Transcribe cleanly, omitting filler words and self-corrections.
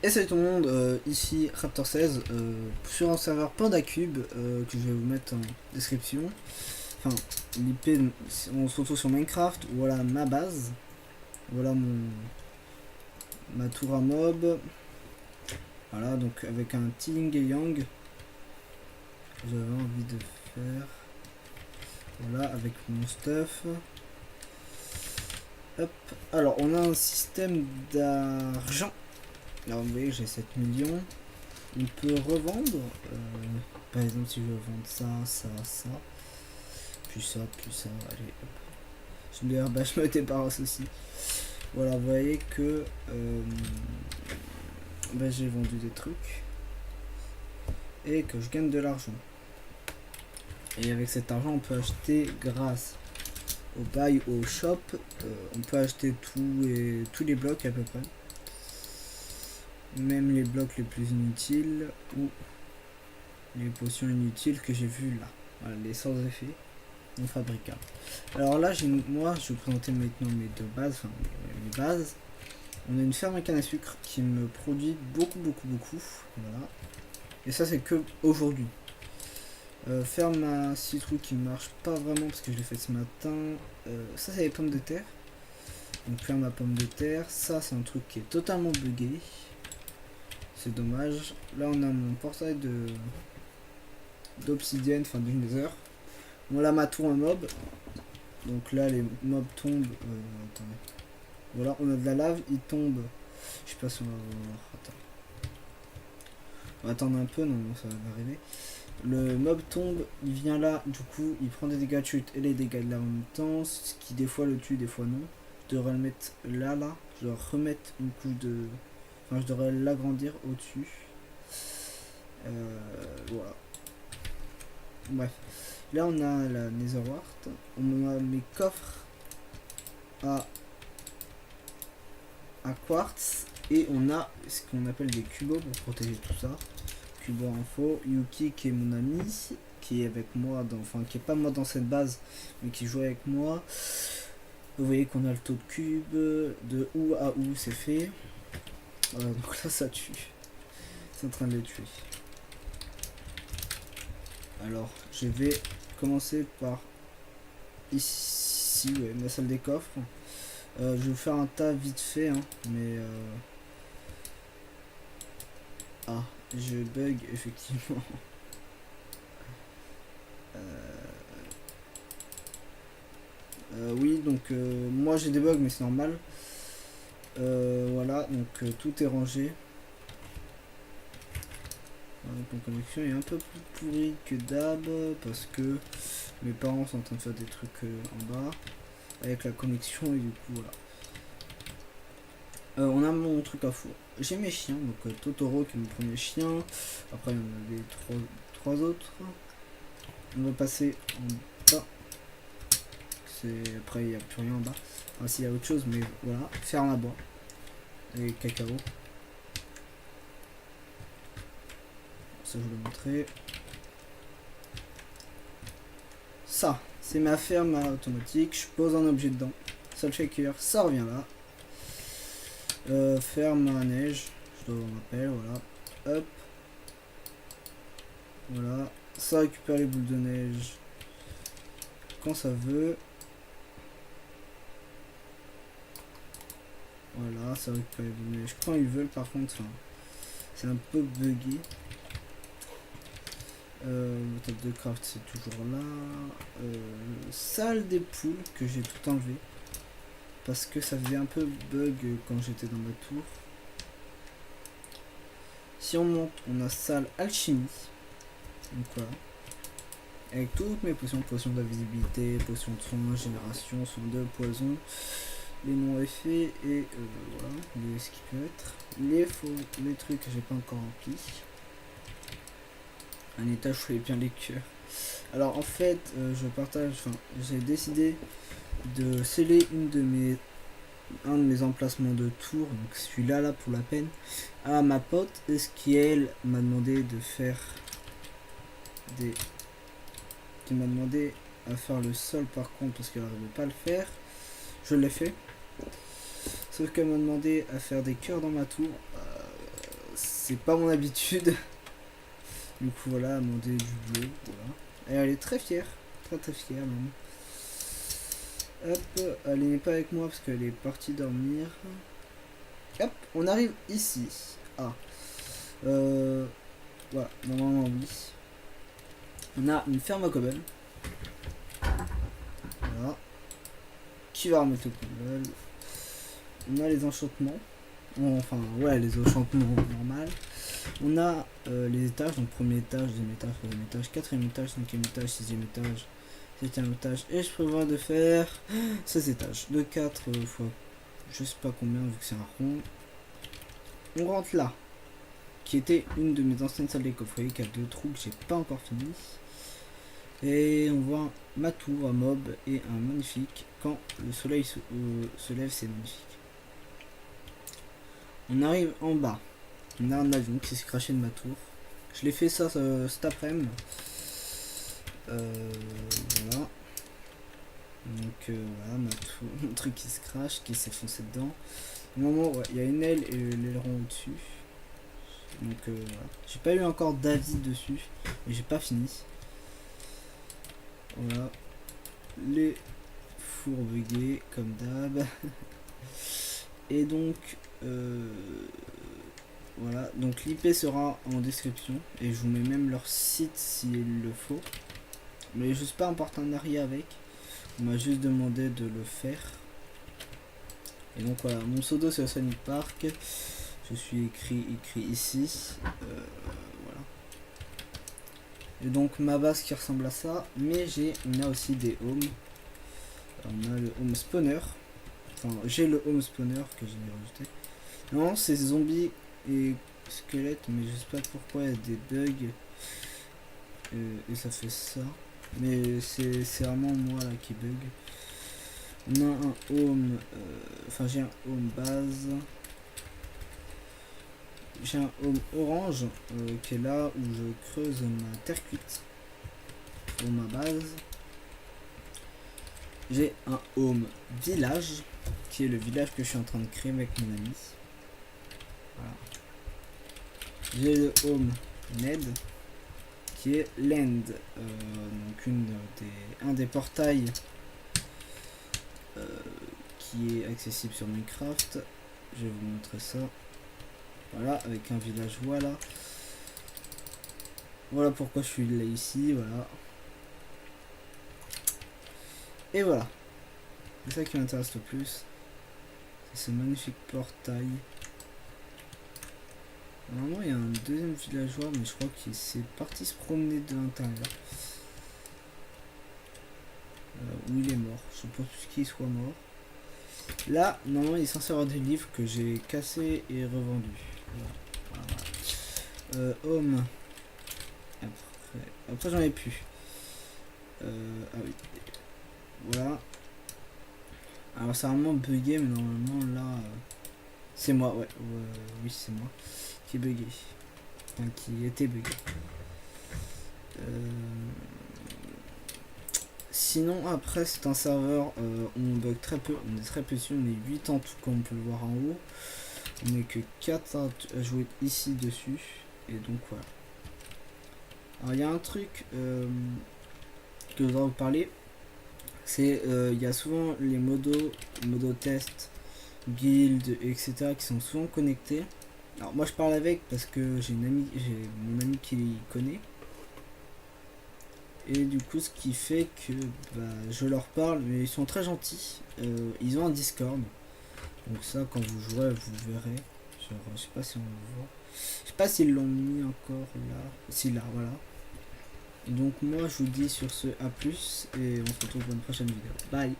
Et salut tout le monde, ici Raptor16 sur un serveur PandaCube que je vais vous mettre en description. Enfin, l'IP, on se retrouve sur Minecraft. Voilà ma base, voilà ma tour à mob. Voilà, donc avec un Ting et Yang, j'avais envie de faire. Voilà, avec mon stuff. Hop, alors on a un système d'argent. Alors vous voyez, j'ai 7 millions. On peut revendre, par exemple si je veux vendre ça, puis ça, allez hop. Je me débarrasse aussi. Voilà, vous voyez que j'ai vendu des trucs et que je gagne de l'argent. Et avec cet argent on peut acheter grâce au buy au shop, on peut acheter tous les blocs à peu près. Même les blocs les plus inutiles ou les potions inutiles que j'ai vu là. Voilà, les sans effet. Non fabricables. Alors là, moi, je vais vous présenter maintenant mes deux bases, enfin mes bases. On a une ferme à canne à sucre qui me produit beaucoup. Voilà. Et ça, c'est que aujourd'hui. Ferme à citrouille qui marche pas vraiment parce que je l'ai fait ce matin. Ça, c'est les pommes de terre. Donc ferme à pommes de terre. Ça, c'est un truc qui est totalement buggé. C'est dommage. Là, on a mon portail d'obsidienne, enfin d'une nether. Voilà ma tour en mob. Donc là, les mobs tombent. Attendez. Voilà, on a de la lave, il tombe. Je sais pas si on va voir. Attends. On va attendre un peu, non, ça va arriver. Le mob tombe, il vient là, du coup, il prend des dégâts de chute et les dégâts de là en même temps, ce qui des fois le tue, des fois non. Je devrais le mettre là. Je dois remettre une couche de. Enfin, je devrais l'agrandir au-dessus. Voilà. Bref. Là, on a la Netherwart. On a mes coffres à quartz et on a ce qu'on appelle des cubos pour protéger tout ça. Cubo info, Yuki qui est mon ami, qui est avec moi enfin qui est pas moi dans cette base mais qui joue avec moi. Vous voyez qu'on a le taux de cube de où à où c'est fait. Voilà, donc là ça tue, c'est en train de les tuer. Alors je vais commencer par ici, ouais, ma salle des coffres. Je vais vous faire un tas vite fait, hein, mais ah, je bug effectivement. Oui, donc moi j'ai des bugs, mais c'est normal. Voilà, donc tout est rangé. Voilà, donc la connexion est un peu plus pourrie que d'hab parce que mes parents sont en train de faire des trucs en bas avec la connexion et du coup voilà. On a mon truc à four. J'ai mes chiens, donc Totoro qui est mon premier chien. Après il y en a les trois autres. On va passer en bas. Après il n'y a plus rien en bas. Ah s'il y a autre chose, mais voilà. Ferme à bois. Et cacao. Ça je vous l'ai montré. Ça, c'est ma ferme automatique. Je pose un objet dedans. Ça le fait cuire. Ça revient là. Ferme à neige. Je dois en rappel, voilà. Hop. Voilà. Ça récupère les boules de neige quand ça veut. Voilà, ça récupère les boules de neige quand ils veulent par contre. Enfin, c'est un peu buggy. Table de craft c'est toujours là. Salle des poules que j'ai tout enlevé. Parce que ça faisait un peu bug quand j'étais dans ma tour. Si on monte, on a salle alchimie. Donc voilà. Avec toutes mes potions, potions d'invisibilité, potions de soin, génération, soin de poison, les non effets et voilà, ce qui peut être. Les trucs que j'ai pas encore remplis. Un étage où il y bien les cœurs. Alors en fait, j'ai décidé de sceller un de mes emplacements de tour, donc celui-là là pour la peine, à ma pote, et ce qui elle m'a demandé de faire qui m'a demandé à faire le sol par contre parce qu'elle n'arrivait pas à le faire. Je l'ai fait. Sauf qu'elle m'a demandé à faire des cœurs dans ma tour. c'est pas mon habitude. Du coup voilà, elle m'a demandé du bleu, voilà. Et elle est très fière, très fière même. Hop, elle n'est pas avec moi parce qu'elle est partie dormir. Hop, on arrive ici. Ah. Voilà, normalement oui. On a une ferme à cobble. Voilà. Qui va remettre le cobble. On a les enchantements. Enfin, ouais, les enchantements normaux. On a les étages, donc premier étage, deuxième étage, troisième étage, quatrième étage, cinquième étage, sixième étage, septième étage. Et je prévois de faire 16 étages. De 4 fois je sais pas combien vu que c'est un rond. On rentre là, qui était une de mes anciennes salles des coffrets, qui a 2 trous que j'ai pas encore fini. Et on voit ma tour, un mob et un magnifique. Quand le soleil se lève, c'est magnifique. On arrive en bas. On a un avion qui s'est craché de ma tour. Je l'ai fait ça cet après-midi. Voilà. Donc voilà, mon truc qui se crache, qui s'est foncé dedans. Au moment, ouais, il y a une aile et l'aileron au-dessus. Donc voilà. J'ai pas eu encore d'avis dessus. Mais j'ai pas fini. Voilà. Les fours buggés comme d'hab. Et donc voilà, donc l'IP sera en description et je vous mets même leur site s'il le faut. Mais je suis pas en partenariat avec. On m'a juste demandé de le faire. Et donc voilà, mon pseudo c'est Sonic Park. Je suis écrit ici. Voilà. Et donc ma base qui ressemble à ça. Mais on a aussi des homes. On a le home spawner. Enfin, j'ai le home spawner que j'ai rajouté. Non, c'est zombies et squelettes, mais je sais pas pourquoi il y a des bugs. Et ça fait ça. Mais c'est vraiment moi là qui bug. On a un home. Enfin, j'ai un home base. J'ai un home orange qui est là où je creuse ma terre cuite pour ma base. J'ai un home village qui est le village que je suis en train de créer avec mon ami. Voilà. J'ai le home Ned qui est l'end, donc un des portails qui est accessible sur Minecraft. Je vais vous montrer ça. Voilà, avec un village, voilà. Voilà pourquoi je suis là ici, voilà. Et voilà. C'est ça qui m'intéresse le plus. C'est ce magnifique portail. Normalement il y a un deuxième villageois, mais je crois qu'il s'est parti se promener de l'intérieur. Où il est mort. Je pense plus qu'il soit mort. Là, normalement il est censé avoir des livres que j'ai cassés et revendus. Voilà. Home. Après j'en ai plus. Ah oui. Voilà. Alors c'est vraiment bugué, mais normalement là... c'est moi, ouais. Oui, c'est moi qui est bugué. Enfin, qui était bugué. Sinon, après, c'est un serveur, on bug très peu. On est très peu dessus. On est 8 en tout, comme on peut le voir en haut. On n'est que 4 à jouer ici dessus. Et donc, voilà. Alors, il y a un truc que je voudrais vous parler. C'est, il y a souvent les modos test, guild, etc. qui sont souvent connectés. Alors moi je parle avec parce que j'ai mon ami qui connaît. Et du coup ce qui fait que je leur parle, mais ils sont très gentils. Ils ont un Discord. Donc ça quand vous jouez vous verrez. Genre, je sais pas si on le voit. Je sais pas s'ils l'ont mis encore là. Si là, voilà. Et donc moi je vous dis sur ce à plus et on se retrouve pour une prochaine vidéo. Bye.